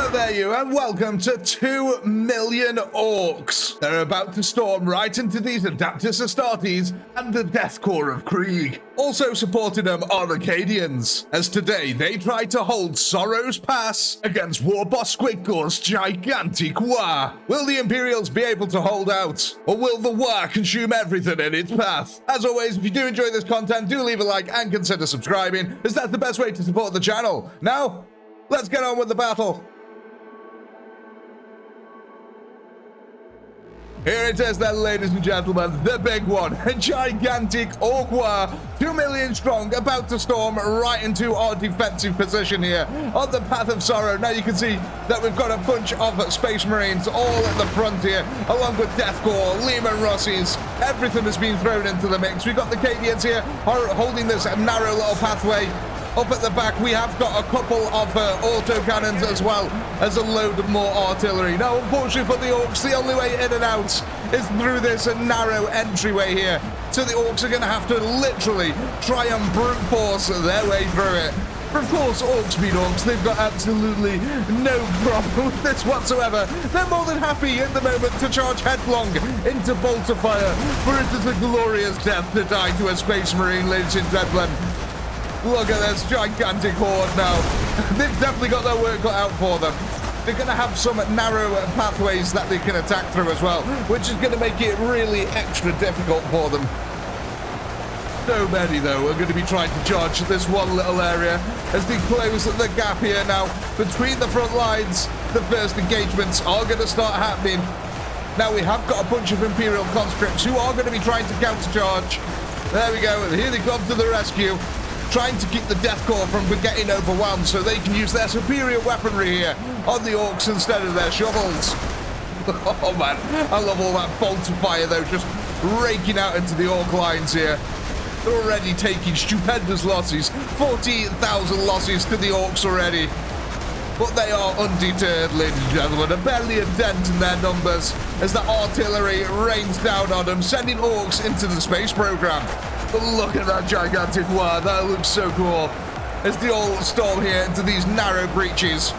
Hello there you, and welcome to 2 million orcs. They're about to storm right into these Adaptus Astartes and the Death Core of Krieg. Also supporting them are the Cadians, as today they try to hold Sorrow's Pass against 𝕊𝕨𝕒𝕣𝕤𝕤𝕤𝕤 gigantic waagh. Will the Imperials be able to hold out, or will the waagh consume everything in its path? As always, if you do enjoy this content, do leave a like and consider subscribing, as that's the best way to support the channel. Now, let's get on with the battle. Here it is then, ladies and gentlemen, the big one, a gigantic orc waagh, 2 million strong, about to storm right into our defensive position here on the Path of Sorrow. Now you can see that we've got a bunch of Space Marines all at the front here, along with Death Core, 𝕊𝕨𝕒𝕒𝕤𝕤𝕤. Everything has been thrown into the mix. We've got the Cadians here holding this narrow little pathway. Up at the back, we have got a couple of autocannons as well as a load of more artillery. Now, unfortunately for the orcs, the only way in and out is through this narrow entryway here. So the orcs are going to have to literally try and brute force their way through it. But of course, orcs beat orcs. They've got absolutely no problem with this whatsoever. They're more than happy at the moment to charge headlong into bolter fire. For it is a glorious death to die to a Space Marine, ladies and gentlemen. Look at this gigantic horde now. They've definitely got their work cut out for them. They're going to have some narrow pathways that they can attack through as well, which is going to make it really extra difficult for them. So many, though, are going to be trying to charge this one little area as they close the gap here now between the front lines. The first engagements are going to start happening. Now we have got a bunch of Imperial conscripts who are going to be trying to countercharge. There we go. Here they come to the rescue, trying to keep the Death Core from getting overwhelmed so they can use their superior weaponry here on the orcs instead of their shovels. Oh man, I love all that bolter fire though, just raking out into the orc lines here. They're already taking stupendous losses, 40,000 losses to the orcs already. But they are undeterred, ladies and gentlemen, barely a dent in their numbers as the artillery rains down on them, sending orcs into the space program. But look at that gigantic waagh, that looks so cool. As they all storm here into these narrow breaches.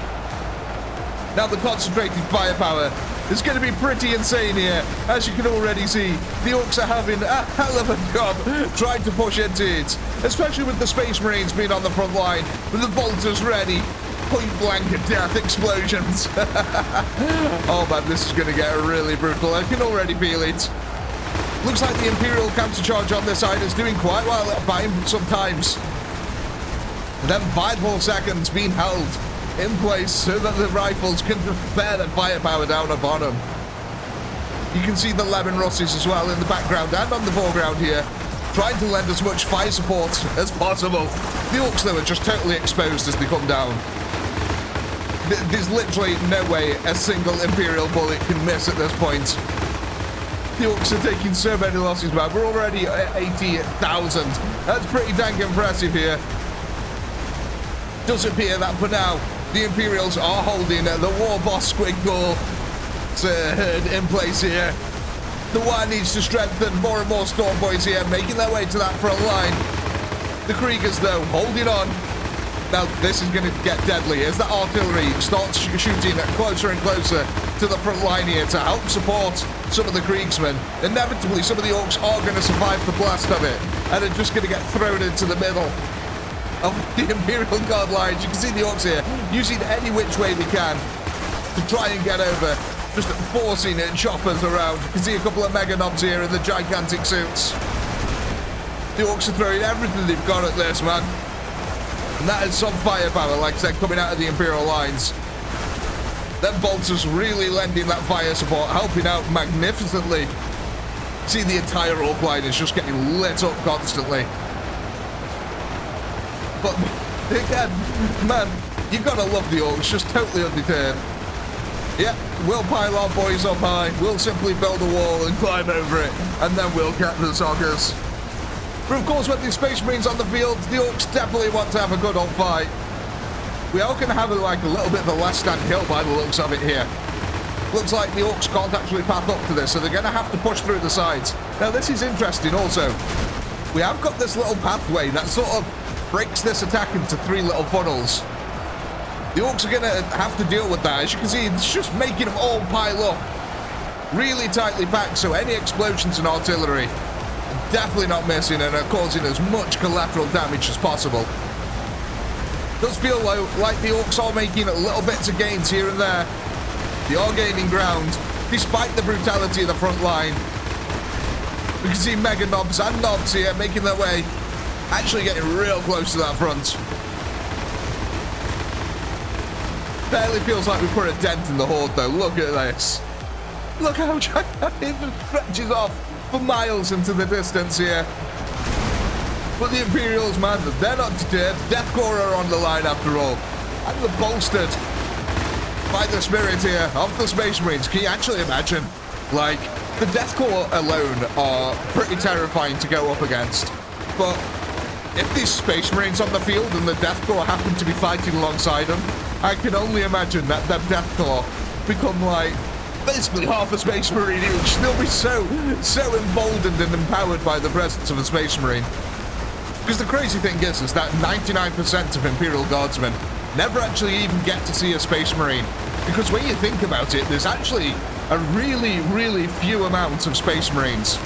Now the concentrated firepower is going to be pretty insane here. As you can already see, the orcs are having a hell of a job trying to push into it. Especially with the Space Marines being on the front line, with the bolters ready. Point blank death explosions. Oh man, this is going to get really brutal. I can already feel it. Looks like the Imperial counter-charge on this side is doing quite well at buying sometimes. And then vital seconds being held in place so that the rifles can just bear the firepower down upon them. You can see the 𝕊𝕨𝕒𝕒𝕤𝕤𝕤 as well in the background and on the foreground here, trying to lend as much fire support as possible. The orcs, though, are just totally exposed as they come down. There's literally no way a single Imperial bullet can miss at this point. The orcs are taking so many losses, man. We're already at 80,000. That's pretty dang impressive here. Does appear that for now, the Imperials are holding the 𝕊𝕨𝕒𝕒𝕤𝕤𝕤𝕤 in place here. The waagh needs to strengthen. More and more storm boys here, making their way to that front line. The Kriegers, though, holding on. Now, this is going to get deadly as the artillery starts shooting closer and closer to the front line here to help support some of the Kriegsmen. Inevitably, some of the orcs are going to survive the blast of it and are just going to get thrown into the middle of the Imperial Guard lines. You can see the orcs here using any which way they can to try and get over, just forcing choppers around. You can see a couple of mega knobs here in the gigantic suits. The orcs are throwing everything they've got at this, man. And that is some firepower, like I said, coming out of the Imperial lines. Then bolters really lending that fire support, helping out magnificently. See, the entire orc line is just getting lit up constantly. But again, man, you gotta love the orcs, just totally undeterred. Yeah, we'll pile our boys up high, we'll simply build a wall and climb over it, and then we'll get the 𝕊𝕐𝑠. But of course, with the Space Marines on the field, the orcs definitely want to have a good old fight. We are going to have like a little bit of a last stand kill by the looks of it here. Looks like the orcs can't actually path up to this, so they're going to have to push through the sides. Now, this is interesting also. We have got this little pathway that sort of breaks this attack into 3 little funnels. The Orcs are going to have to deal with that. As you can see, it's just making them all pile up. Really tightly packed, so any explosions in artillery definitely not missing and are causing as much collateral damage as possible. Does feel like the Orcs are making little bits of gains here and there. They are gaining ground, despite the brutality of the front line. We can see Mega Knobs and Knobs here making their way, actually getting real close to that front. Barely feels like we put a dent in the Horde though. Look at this. Look how gigantic it stretches off for miles into the distance here. But the Imperials, man, they're not deterred. Deathcore are on the line after all. And they're bolstered by the spirit here of the Space Marines. Can you actually imagine? Like, the Deathcore alone are pretty terrifying to go up against. But if these Space Marines on the field and the Deathcore happen to be fighting alongside them, I can only imagine that the Deathcore become like basically half a Space Marine each. They'll be so emboldened and empowered by the presence of a Space Marine. Because the crazy thing is that 99% of Imperial Guardsmen never actually even get to see a Space Marine. Because when you think about it, there's actually a really few amounts of Space Marines.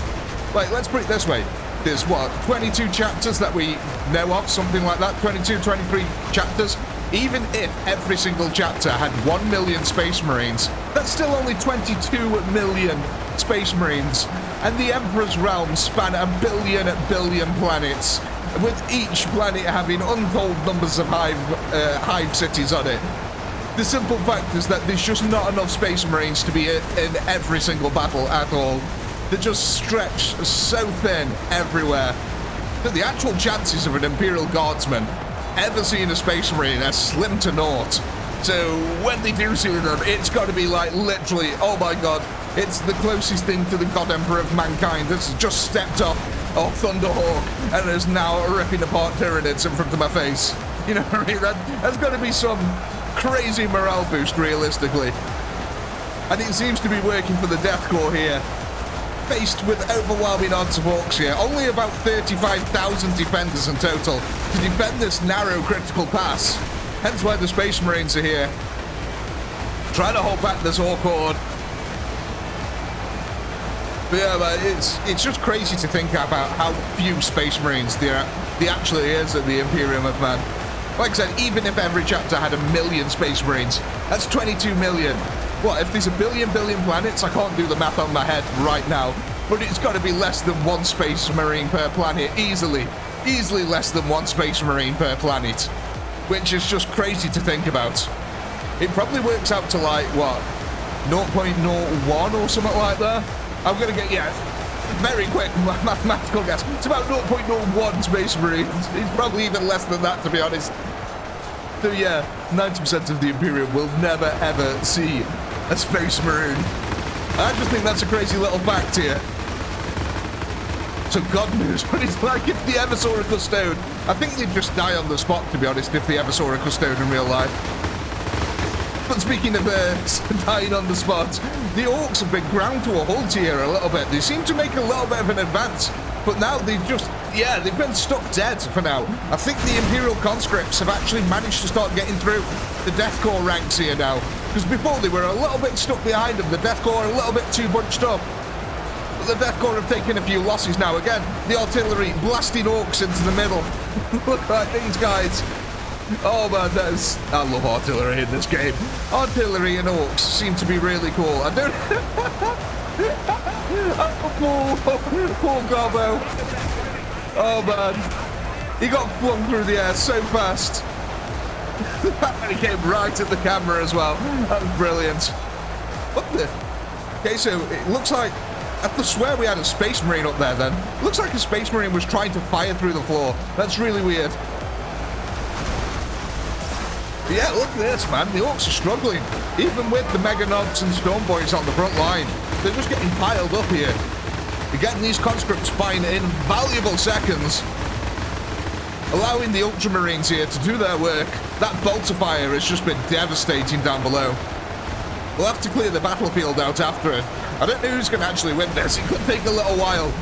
Like, let's put it this way. There's, what, 22 chapters that we know of, something like that? 22, 23 chapters? Even if every single chapter had 1 million Space Marines, that's still only 22 million Space Marines. And the Emperor's realms span a billion planets, with each planet having untold numbers of hive cities on it. The simple fact is that there's just not enough Space Marines to be in every single battle at all. They're just stretched so thin everywhere that the actual chances of an Imperial Guardsman ever seeing a Space Marine are slim to naught. So when they do see them, it's got to be like literally, oh my god, it's the closest thing to the God Emperor of mankind that's just stepped off Thunderhawk and is now ripping apart Tyranids in front of my face. You know what I mean? That's got to be some crazy morale boost, realistically. And it seems to be working for the Deathcore here. Faced with overwhelming odds of Orcs here. Only about 35,000 defenders in total to defend this narrow critical pass. Hence why the Space Marines are here. Trying to hold back this Orc horde. But yeah, but it's just crazy to think about how few Space Marines there actually is at the Imperium of Man. Like I said, even if every chapter had 1 million Space Marines, that's 22 million. What, if there's a billion planets? I can't do the math on my head right now, but it's got to be less than 1 Space Marine per planet, easily less than 1 Space Marine per planet, which is just crazy to think about. It probably works out to like, what, 0.01 or something like that? I'm going to get, yeah, very quick mathematical guess. It's about 0.01 Space Marines. It's probably even less than that, to be honest. So yeah, 90% of the Imperium will never ever see a Space Marine. I just think that's a crazy little fact here. So God knows what it's like if they ever saw a Custode. I think they'd just die on the spot, to be honest, if they ever saw a Custode in real life. But speaking of dying on the spot, the Orcs have been ground to a halt here a little bit. They seem to make a little bit of an advance, but now they've just, yeah, they've been stuck dead for now. I think the Imperial conscripts have actually managed to start getting through the Deathcore ranks here now. Because before they were a little bit stuck behind them. The Deathcore are a little bit too bunched up. But the Deathcore have taken a few losses now. Again, the artillery blasting Orcs into the middle. Look at these guys. Oh man, I love artillery in this game. Artillery and Orcs seem to be really cool. I don't... oh, poor Gobbo. Oh man. He got flung through the air so fast. The fact that he came right at the camera as well. That was brilliant. What the... Okay, so it looks like... I have to swear we had a Space Marine up there then. It looks like a Space Marine was trying to fire through the floor. That's really weird. But yeah, look at this, man. The Orcs are struggling. Even with the Mega Knobs and Storm Boys on the front line, they're just getting piled up here. They're getting these conscripts fine in valuable seconds, allowing the Ultramarines here to do their work. That bolter fire has just been devastating down below. We'll have to clear the battlefield out after it. I don't know who's going to actually win this. It could take a little while,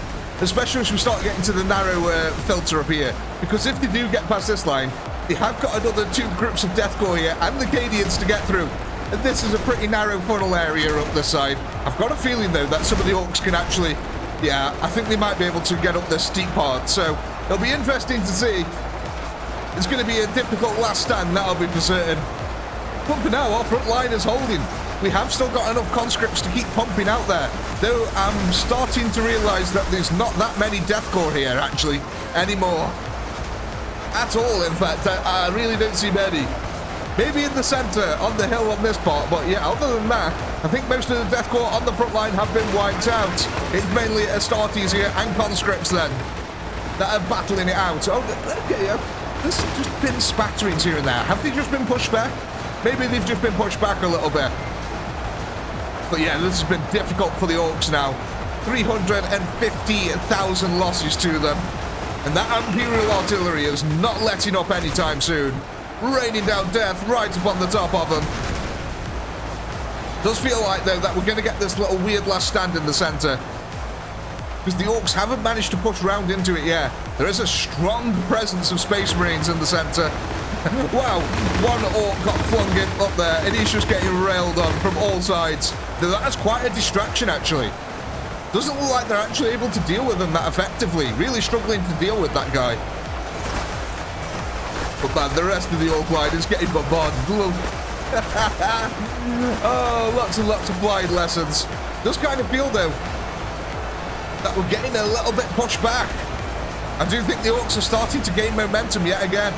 especially as we start getting to the narrow filter up here. Because if they do get past this line, They have got another 2 groups of Deathcore here and the Cadians to get through. And this is a pretty narrow funnel area up this side. I've got a feeling, though, that some of the Orcs can actually... Yeah, I think they might be able to get up this steep part. So it'll be interesting to see. It's going to be a difficult last stand, that'll be for certain. But for now, our front line is holding. We have still got enough conscripts to keep pumping out there. Though I'm starting to realise that there's not that many Deathcore here, actually, anymore. At all, in fact. I really don't see many. Maybe in the centre, on the hill on this part, but yeah, other than that, I think most of the Deathcore on the front line have been wiped out. It's mainly Astartes here and conscripts then that are battling it out. Oh, okay, there's just been spatterings here and there. Have they just been pushed back? Maybe they've just been pushed back a little bit. But yeah, this has been difficult for the Orcs now. 350,000 losses to them. And that Imperial artillery is not letting up anytime soon. Raining down death right upon the top of them. Does feel like, though, that we're going to get this little weird last stand in the centre. Because the Orcs haven't managed to push round into it yet. There is a strong presence of Space Marines in the centre. Wow, one Orc got flung in up there, and he's just getting railed on from all sides. That's quite a distraction, actually. Doesn't look like they're actually able to deal with him that effectively. Really struggling to deal with that guy. But man, the rest of the Orc line is getting bombarded. Look. Oh, lots and lots of flying lessons. Does kind of feel, though, that we're getting a little bit pushed back. I do think the Orcs are starting to gain momentum yet again.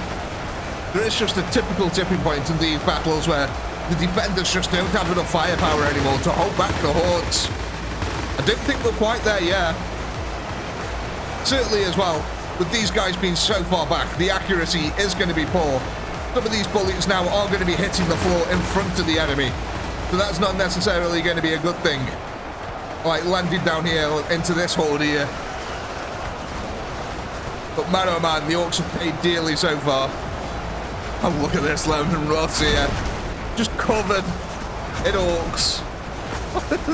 There is just a typical tipping point in these battles where the defenders just don't have enough firepower anymore to hold back the hordes. I don't think we're quite there yet. Certainly as well, with these guys being so far back, the accuracy is going to be poor. Some of these bullets now are going to be hitting the floor in front of the enemy. So that's not necessarily going to be a good thing. Like landing down here into this horde here. But man oh man, the Orcs have paid dearly so far. Oh, look at this London Rods here. Just covered in Orcs.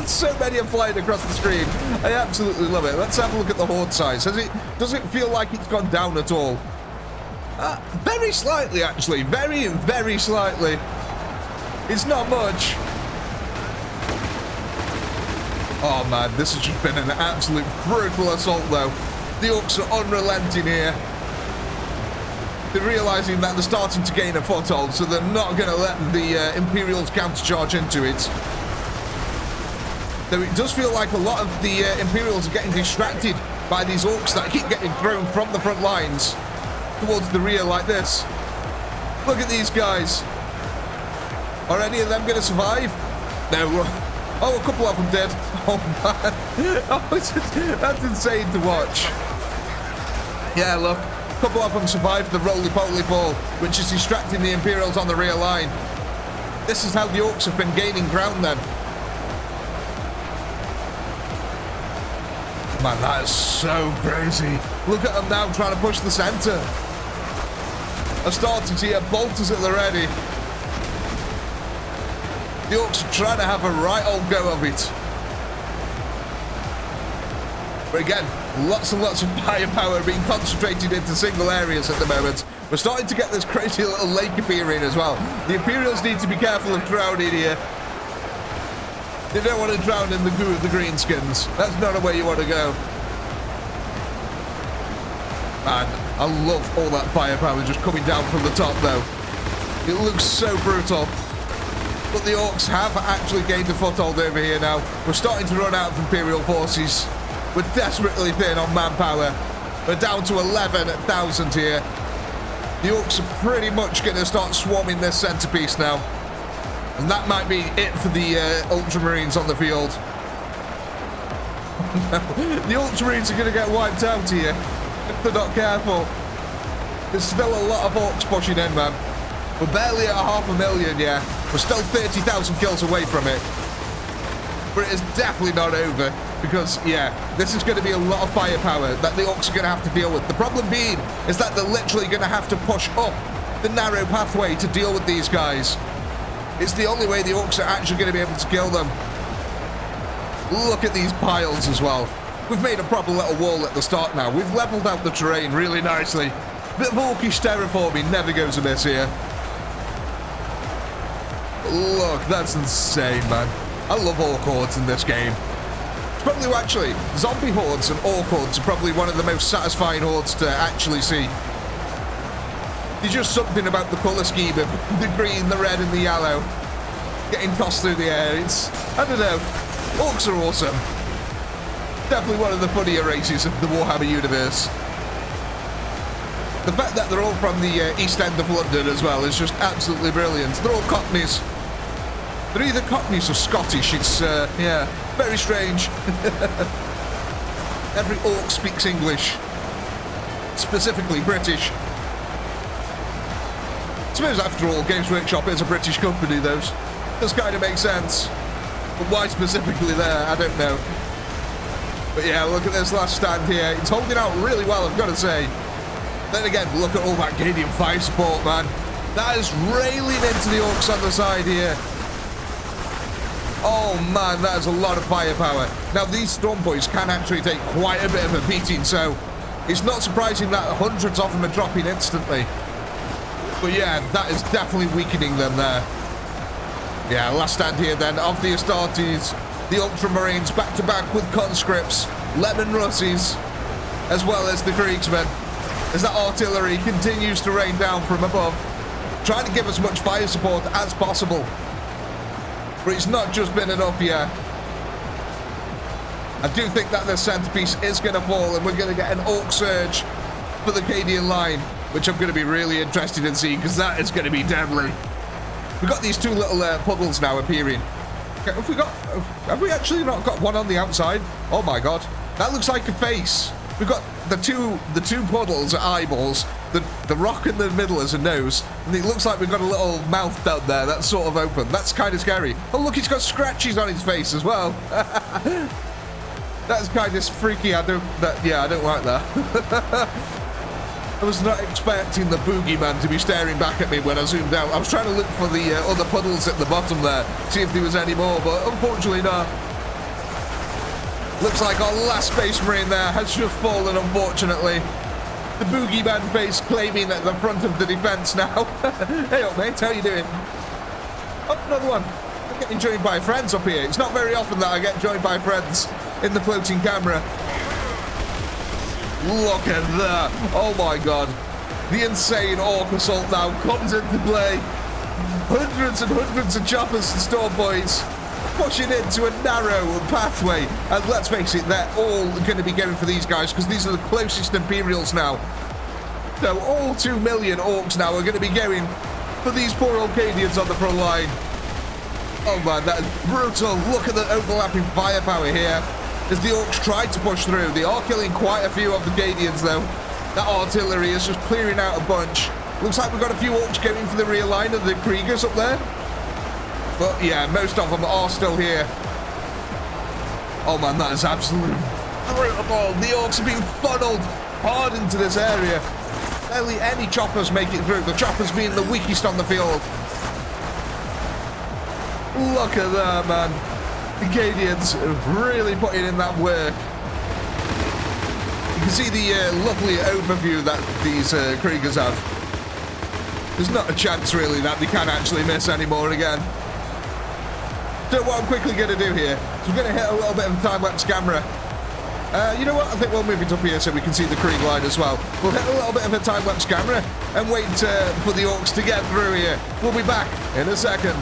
So many are flying across the screen. I absolutely love it. Let's have a look at the horde size. Does it feel like it's gone down at all? Very slightly, actually. Very, very slightly. It's not much. Oh, man. This has just been an absolute brutal assault, though. The Orcs are unrelenting here. They're realising that they're starting to gain a foothold, so they're not going to let the Imperials countercharge into it. Though it does feel like a lot of the Imperials are getting distracted by these Orcs that keep getting thrown from the front lines towards the rear like this. Look at these guys. Are any of them going to survive? No. Oh, a couple of them did. Oh, man. Oh, that's insane to watch. Yeah, look. A couple of them survived the roly-poly ball, which is distracting the Imperials on the rear line. This is how the Orcs have been gaining ground then. Man, that is so crazy. Look at them now trying to push the centre. Astartes here, bolters at the ready. The Orcs are trying to have a right old go of it. But again, lots and lots of firepower being concentrated into single areas at the moment. We're starting to get this crazy little lake appearing as well. The Imperials need to be careful of drowning here. They don't want to drown in the goo of the greenskins. That's not a way you want to go. Man, I love all that firepower just coming down from the top, though. It looks so brutal. But the Orcs have actually gained a foothold over here now. We're starting to run out of Imperial forces. We're desperately thin on manpower. We're down to 11,000 here. The Orcs are pretty much going to start swarming this centerpiece now. And that might be it for the Ultramarines on the field. The Ultramarines are going to get wiped out here if they're not careful. There's still a lot of Orcs pushing in, man. We're barely at 500,000, yeah. We're still 30,000 kills away from it. But it is definitely not over. Because, yeah, this is going to be a lot of firepower that the Orcs are going to have to deal with. The problem being is that they're literally going to have to push up the narrow pathway to deal with these guys. It's the only way the Orcs are actually going to be able to kill them. Look at these piles as well. We've made a proper little wall at the start now. We've leveled out the terrain really nicely. Bit of orcish terraforming never goes amiss here. Look, that's insane, man. I love orc hordes in this game. It's probably, actually, zombie hordes and orc hordes are probably one of the most satisfying hordes to actually see. There's just something about the colour scheme of the green, the red, and the yellow getting tossed through the air. It's, I don't know, orcs are awesome. Definitely one of the funnier races of the Warhammer universe. The fact that they're all from the East End of London as well is just absolutely brilliant. They're all Cockneys. They're either Cockneys or Scottish. It's, yeah, very strange. Every orc speaks English. Specifically British. I suppose, after all, Games Workshop is a British company, though. Does kind of make sense. But why specifically there, I don't know. But yeah, look at this last stand here. It's holding out really well, I've got to say. Then again, look at all that Cadian fire support, man. That is railing into the orcs on the side here. Oh man, that is a lot of firepower. Now, these storm boys can actually take quite a bit of a beating, so it's not surprising that hundreds of them are dropping instantly. But yeah, that is definitely weakening them there. Yeah, last stand here then of the Astartes, the Ultramarines back to back with conscripts, Lemon Russies, as well as the Kriegsmen, as that artillery continues to rain down from above, trying to give as much fire support as possible. But it's not just been enough yet. I do think that the centerpiece is going to fall, and we're going to get an orc surge for the Cadian line, which I'm going to be really interested in seeing, because that is going to be deadly. We've got these two little puddles now appearing. Have we actually not got one on the outside? Oh my god, that looks like a face. We've got the two puddles are eyeballs, the rock in the middle is a nose, and it looks like we've got a little mouth down there that's sort of open. That's kind of scary. Oh look, he's got scratches on his face as well. That's kind of freaky. I don't like that. I was not expecting the boogeyman to be staring back at me when I zoomed out. I was trying to look for the other puddles at the bottom there, see if there was any more, but unfortunately not. Looks like our last Space Marine there has just fallen, unfortunately. The boogeyman face claiming at the front of the defense now. Hey up, mate, how you doing? Oh, another one. I'm getting joined by friends up here. It's not very often that I get joined by friends in the floating camera. Look at that. Oh my god. The insane orc assault now comes into play. Hundreds and hundreds of choppers and storm boys pushing into a narrow pathway. And let's face it, they're all going to be going for these guys because these are the closest Imperials now. So all 2 million orcs now are going to be going for these poor old Cadians on the front line. Oh man, that is brutal. Look at the overlapping firepower here. As the orcs tried to push through, they are killing quite a few of the Cadians though. That artillery is just clearing out a bunch. Looks like we've got a few orcs going for the rear line of the Kriegers up there. But yeah, most of them are still here. Oh man, that is absolutely brutal. The orcs are being funneled hard into this area. Barely any choppers make it through. The choppers being the weakest on the field. Look at that, man. The Cadians really putting in that work. You can see the lovely overview that these Kriegers have. There's not a chance really that they can actually miss anymore again. So what I'm quickly going to do here is we're going to hit a little bit of a time-lapse camera. You know what? I think we'll move it up here so we can see the Krieg line as well. We'll hit a little bit of a time-lapse camera and wait for the orcs to get through here. We'll be back in a second.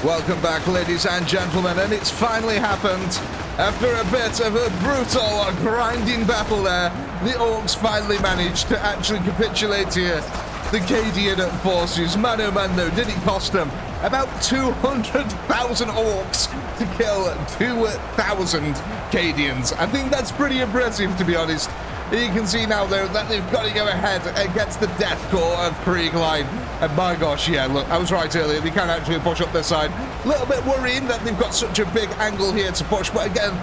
Welcome back, ladies and gentlemen, and it's finally happened. After a bit of a brutal, grinding battle there, the orcs finally managed to actually capitulate here. The Cadian forces, man oh man though, did it cost them about 200,000 orcs to kill 2,000 Cadians. I think that's pretty impressive, to be honest. You can see now, though, that they've got to go ahead against the death core of 𝕊𝕨𝕒𝕣𝕣𝕣𝕣. And my gosh, yeah, look, I was right earlier. They can actually push up this side. A little bit worrying that they've got such a big angle here to push. But again,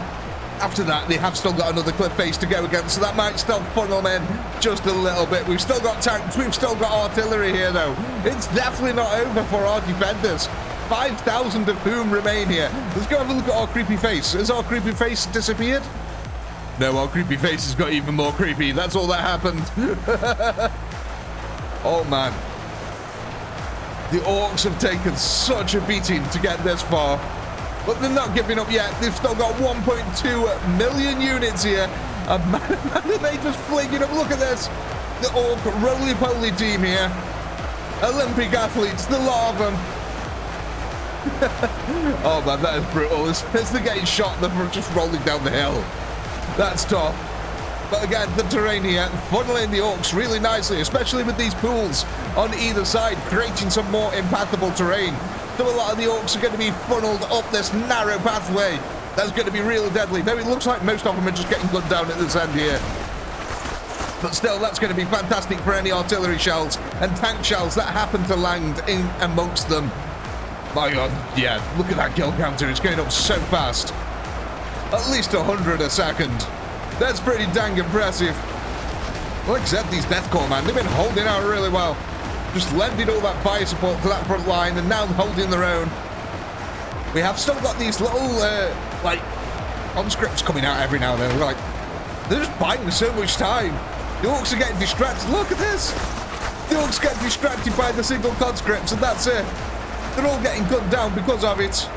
after that, they have still got another cliff face to go against. So that might still funnel them in just a little bit. We've still got tanks. We've still got artillery here, though. It's definitely not over for our defenders. 5,000 of whom remain here. Let's go have a look at our creepy face. Has our creepy face disappeared? No, our creepy face has got even more creepy. That's all that happened. Oh, man. The orcs have taken such a beating to get this far. But they're not giving up yet. They've still got 1.2 million units here. And man, they just flinging up. Look at this. The orc roly-poly team here. Olympic athletes, the lot of them. Oh, man, that is brutal. As they're getting shot, they're just rolling down the hill. That's tough. But again, the terrain here funneling the orcs really nicely, especially with these pools on either side, creating some more impassable terrain. So a lot of the orcs are going to be funneled up this narrow pathway. That's going to be really deadly. Though it looks like most of them are just getting gunned down at this end here. But still, that's going to be fantastic for any artillery shells and tank shells that happen to land in amongst them. My God, yeah, look at that kill counter. It's going up so fast. At least 100 a second. That's pretty dang impressive. Like I said, these deathcore, man, they've been holding out really well. Just lending all that fire support to that front line and now holding their own. We have still got these little, like, conscripts coming out every now and then. Like, they're just buying so much time. The orcs are getting distracted. Look at this. The orcs get distracted by the single conscripts and that's it. They're all getting gunned down because of it.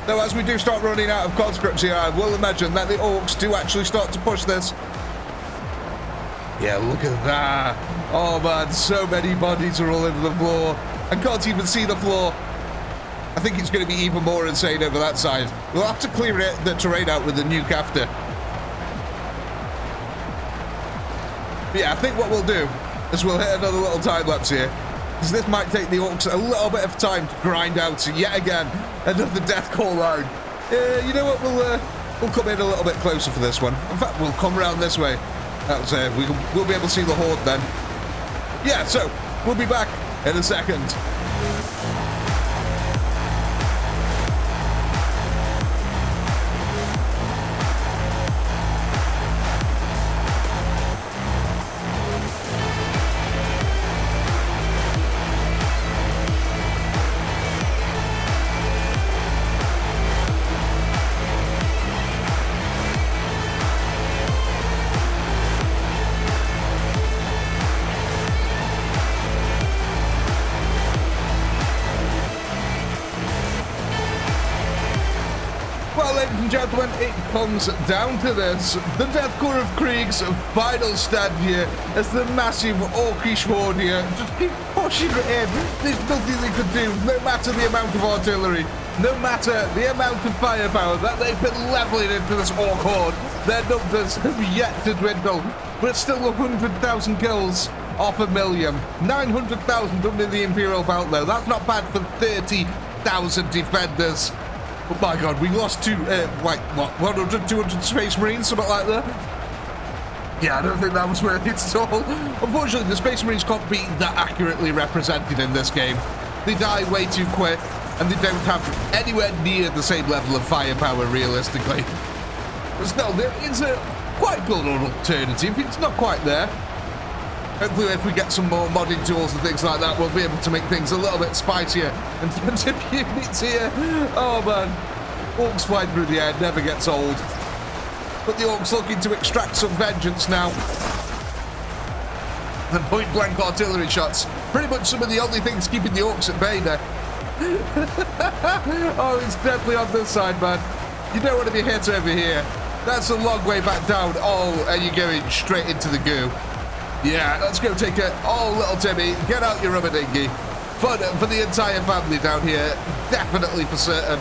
Though as we do start running out of conscripts here, I will imagine that the orcs do actually start to push this. Yeah, look at that. Oh man, so many bodies are all over the floor. I can't even see the floor. I think it's going to be even more insane over that side. We'll have to clear the terrain out with the nuke after. But yeah, I think what we'll do is we'll hit another little time lapse here. Because this might take the orcs a little bit of time to grind out yet again another deathcore line. You know what, we'll come in a little bit closer for this one. In fact, we'll come around this way. That's we'll be able to see the horde then. Yeah, so we'll be back in a second. Ladies and gentlemen, it comes down to this. The Death Corps of Krieg's final stand here as the massive orcish horde here just keep pushing it in. There's nothing they could do, no matter the amount of artillery, no matter the amount of firepower that they've been leveling into this orc horde. Their numbers have yet to dwindle, but it's still 100,000 kills off a million. 900,000 under the Imperial belt though. That's not bad for 30,000 defenders. But my God, we lost like, what, 100, 200 Space Marines, something like that? Yeah, I don't think that was worth it at all. Unfortunately, the Space Marines can't be that accurately represented in this game. They die way too quick, and they don't have anywhere near the same level of firepower, realistically. But still, it's a quite good alternative. It's not quite there. Hopefully, if we get some more modding tools and things like that, we'll be able to make things a little bit spicier in terms of units here. Oh, man. Orcs flying through the air never gets old. But the orcs looking to extract some vengeance now. The point-blank artillery shots. Pretty much some of the only things keeping the orcs at bay there. Oh, it's deadly on this side, man. You don't want to be hit over here. That's a long way back down. Oh, and you're going straight into the goo. Yeah, let's go take a... Oh, little Timmy, get out your rubber dinghy. Fun for the entire family down here. Definitely for certain.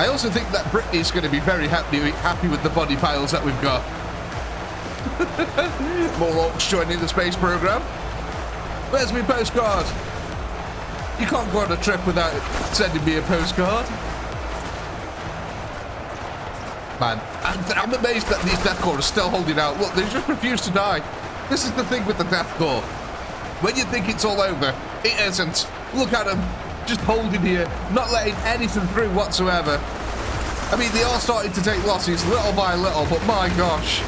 I also think that Brittany's going to be very happy with the body piles that we've got. More orcs joining the space program. Where's my postcard? You can't go on a trip without sending me a postcard. Man, I'm amazed that these Death Corps are still holding out. Look, they just refuse to die. This is the thing with the Death Corps. When you think it's all over, it isn't. Look at them, just holding here, not letting anything through whatsoever. I mean, they are starting to take losses little by little, but my gosh.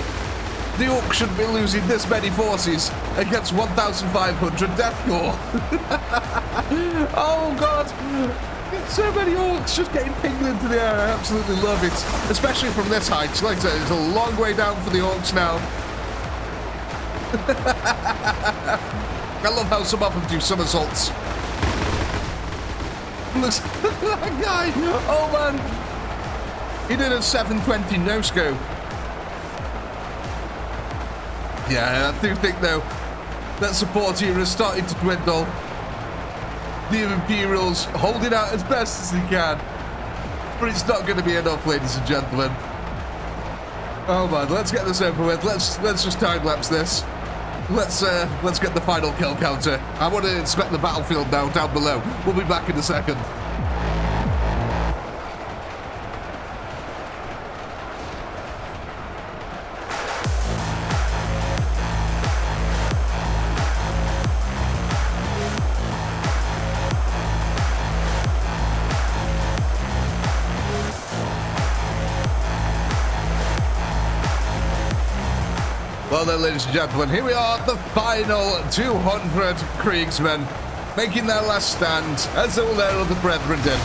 The Orcs shouldn't be losing this many forces against 1,500 Death Corps. Oh, God. So many Orcs just getting pinged into the air. I absolutely love it, especially from this height. Like I said, it's a long way down for the Orcs now. I love how some of them do somersaults. Look at that guy. Oh, man. He did a 720 no-scope. Yeah, I do think, though, that support here is starting to dwindle. The Imperials holding out as best as they can. But it's not going to be enough, ladies and gentlemen. Oh, man, let's get this over with. Let's just time-lapse this. Let's get the final kill counter. I want to inspect the battlefield now, down below. We'll be back in a second. Well then, ladies and gentlemen, here we are, the final 200 Kriegsmen, making their last stand, as all their other brethren did.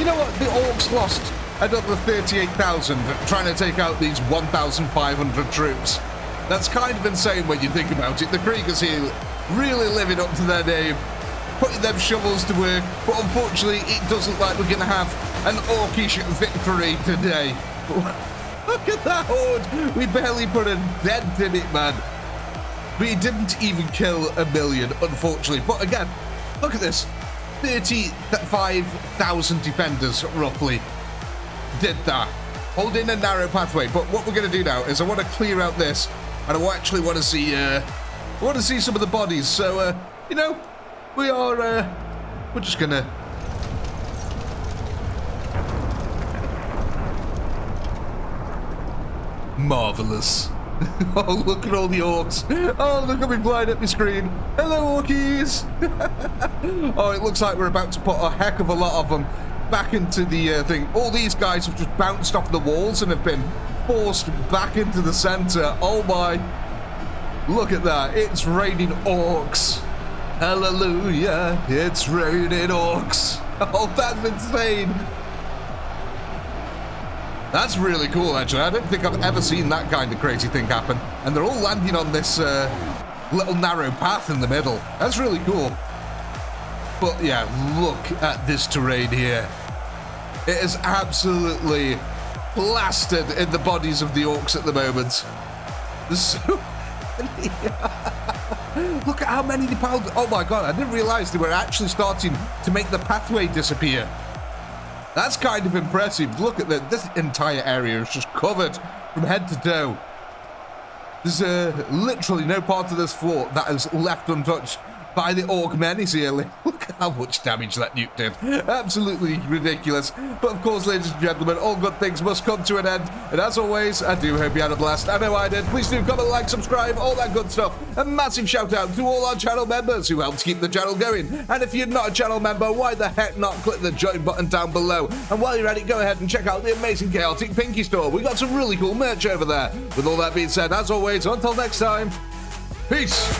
You know what? The Orcs lost another 38,000 trying to take out these 1,500 troops. That's kind of insane when you think about it. The Kriegers here really living up to their name, putting them shovels to work, but unfortunately it doesn't look like we're going to have an Orcish victory today. Look at that horde! We barely put a dent in it, man. We didn't even kill a million, unfortunately. But again, look at this. 35,000 defenders, roughly, did that. Holding a narrow pathway. But what we're going to do now is I want to clear out this, and I actually want to see some of the bodies. So, you know, we're just going to... Marvelous. Oh, look at all the Orcs. Oh, look at me flying up my screen. Hello, Orkies. Oh, it looks like we're about to put a heck of a lot of them back into the thing. All these guys have just bounced off the walls and have been forced back into the center. Oh, my. Look at that. It's raining Orcs. Hallelujah. It's raining Orcs. Oh, that's insane. That's really cool, actually. I don't think I've ever seen that kind of crazy thing happen. And they're all landing on this little narrow path in the middle. That's really cool. But yeah, look at this terrain here. It is absolutely plastered in the bodies of the Orcs at the moment. There's so many. Look at how many they piled. Oh my god, I didn't realize they were actually starting to make the pathway disappear. That's kind of impressive. Look at that. This entire area is just covered from head to toe. There's literally no part of this fort that is left untouched by the Orc menace here. Look at how much damage that nuke did. Absolutely ridiculous. But of course, ladies and gentlemen, all good things must come to an end. And as always, I do hope you had a blast. I know I did. Please do comment, like, subscribe, all that good stuff. A massive shout out to all our channel members who helped keep the channel going. And if you're not a channel member, why the heck not click the join button down below? And while you're at it, go ahead and check out the amazing Chaotic Pinky store. We got some really cool merch over there. With all that being said, as always, until next time, peace.